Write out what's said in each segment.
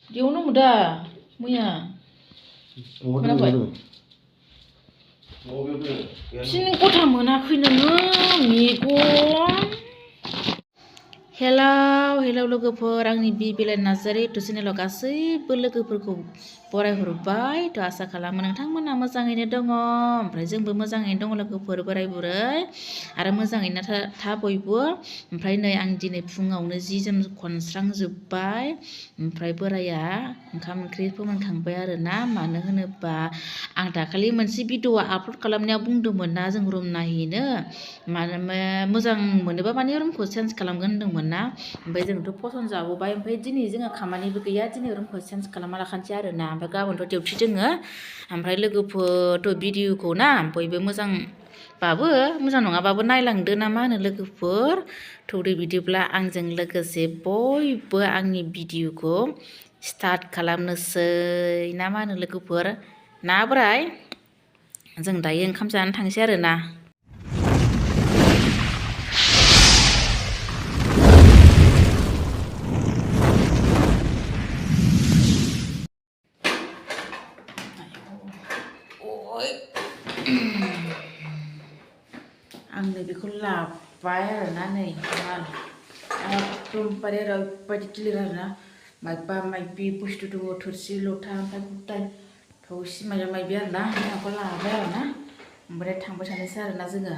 Diawno muda मैया खोनाबाय फिन गथा मोनाखै नोङो मेगन हेलौ लोगोफोर आंनि bbilai नार्जारि चेनेलाव गासैबो लोगोफोरखौ बरायहरबाय आसा खालामो नोंथांमोना मोजाङैनो दङ ओमफ्राय जोंबो मोजाङैनो दङ लोगोफोर बोराय बुरै आरो मोजाङैनो था बयबो ओमफ्राय नै आं दिनै फुङावनो जि जोम खनस्रांजोब्बाय ओमफ्राय बोराया ओंखाम ओंख्रि फोमोनखांबाय आरोना मानो होनोबा आं दाखालि मोनसे भिडिअ आपल'ड खालामनायाव बुंदोंमोन ना जों रुम नायहैनो माने मोजां मोनोबा माने रुमखौ चेन्ज खालामगोन होनदोंमोन ना ओमफ्राय जोंथ' फसन जाबोबाय ओमफ्राय दिनै जोङो खामानिबो गैया दिनै रुमखौ चेन्ज खालामना लाखानोसै आरोना ओमफ्राय गाबोनथ' डिउटि दोङो ओमफ्राय लोगोफोरथ' भिडिअखौ ना बयबो मोजांबाबो मोजां नङाबाबो नायलांदो ना मा होनो लोगोफोर थौदो बिदिब्ला आंजों लोगोसे बयबो आंनि भिडिअखौ स्टार्ट खालामनोसै ना मा होनो लोगोफोर ना बोराय जों दायो ओंखाम जानो थांसै आरोना आंनो बेखौ लाबाय आरोना नै एकदमबारे ओरैबायदि गिलिर आरोना मायबा मायबि बुस्थु दङ थोरसि लथा ओमफ्राय गुदाय थौसि मायबा मायबि आरोना बेखौ लाबाय आरोना ओमफ्राय थांबाय थानोसै आरोना जोङो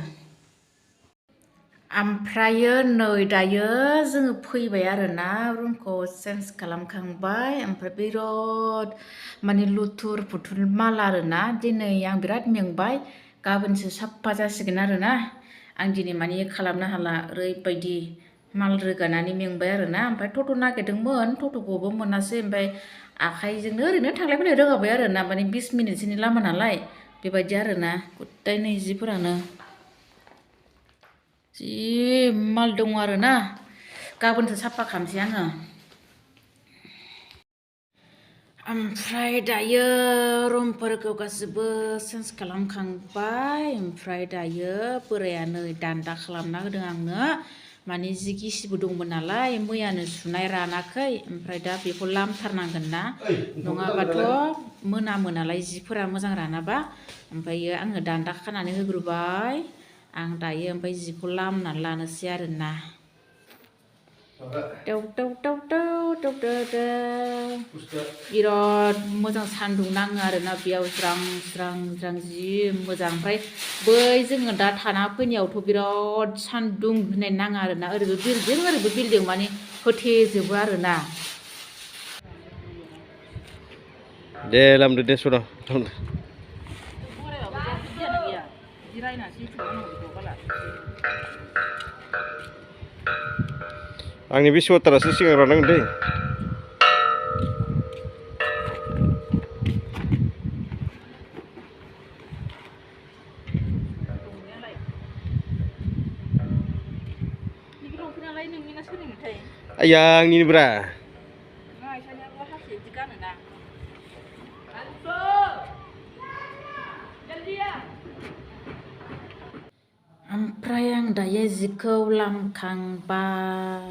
ओमफ्रायो नै दायो जोङो फैबाय आरोना रुमखौ चेन्ज खालामखांबाय ओमफ्राय बिराद माने लुथुर पुथुर माल आरोना दिनै आं बिराद मेंबाय गाबोनसो साफा जासिगोन आरोना आं दिनै माने खालामनो हाला ओरैबायदि माल रोगानानै मेंबाय आरोना ओमफ्राय टट' नागिरदोंमोन टट'खौबो मोनासै ओमफ्राय आखाइजोंनो ओरैनो थांलाय फैलाय रोगाबाय आरोना माने 20 मिनिटसोनि लामा नालाय बेबायदि आरोना गुदाय नै जिफोरानो जि माल दङ आरोना गाबोनसो साफा खालामसै आङो ओमफ्राय दायो रुमफोरखौ गासिबो चेन्ज खालामखांबाय ओमफ्राय दायो बोराया नै दान्दा खालामना होदों आंनो माने जि गिसिबो दंमोन नालाय मैयानो सुनाय रानाखै ओमफ्राय दा बेखौ लामथारनांगोन ना नङाबाथ' मोनामो नालाय जिफोरा मोजां रानाबा ओमफ्रायो आङो दान्दा खानानै होग्रोबाय आं दायो ओमफ्राय जिखौ लामनानै लानोसै आरोना बिराद मोजां सान्दुं नाङो आरोना बेयाव ज्रां ज्रां ज्रां जि मोजां ओमफ्राय बै जोङो दा थाना फैनायावथ' बिराद सान्दुं होननाय नाङा आरोना ओरैबो बिल्डिं माने होथेजोबो आरोना दे लामदो दे सरा आंनि बे स्वेटारासो सिगां राननांगोन दै आया आंनिब्रा ओमफ्राय आं दायो जिखौ लामखांबाय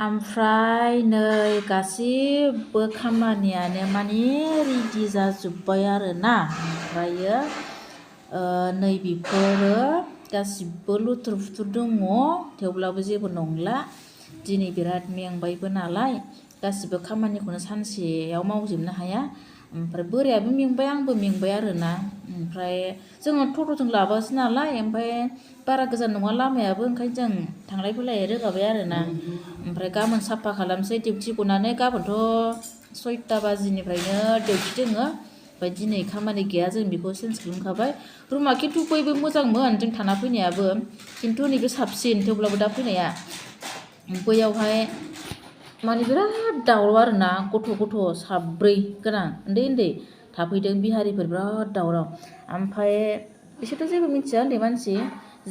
ओमफ्राय नै गासिबो खामानियानो माने रेडि जाजोब्बाय आरोना ओमफ्रायो नै बेफोरो गासिबो लुथुर फुथुर दङ थेवब्लाबो जेबो नंला दिनै बिराद मेंबायबो नालाय गासिबो खामानिखौनो सानसेयाव मावजोबनो हाया ओमफ्राय बोरायाबो मेंबाय आंबो मेंबाय आरोना ओमफ्राय जोङो टट'जों लाबोआसै नालाय ओमफ्राय बारा गोजान नङा लामायाबो ओंखायनो जों थांलाय फैलाय रोगाबाय आरोना ओमफ्राय गाबोन साफा खालामसै डिउटि गनानै गाबोनथ' 6टा बाजिनिफ्रायनो डिउटि दोङो ओमफ्राय दिनै खामानि गैया जों बेखौ चेन्ज खालामखाबाय रुमा खिन्थु बयबो मोजांमोन जों थाना फैनायाबो खिन्थु नैबे साबसिन थेवब्लाबो दा फैनाया बैयावहाय माने बिराद दावराव आरोना गथ' साब्रै गोनां उन्दै थाफैदों बिहारिफोर बिराद दावराव ओमफ्राय बिसोरथ' जेबो मिथिया उन्दै मानसि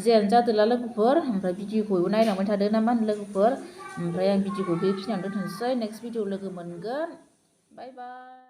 जियानो जादोला लोगोफोर ओमफ्राय भिडिअखौ नायलांबाय थादो ना मा होनो लोगोफोर ओमफ्राय आं भिडिअखौ बेखिनियावनो दोनथ'नोसै नेक्स्ट भिडिअ लोगो मोनगोन बाय बाय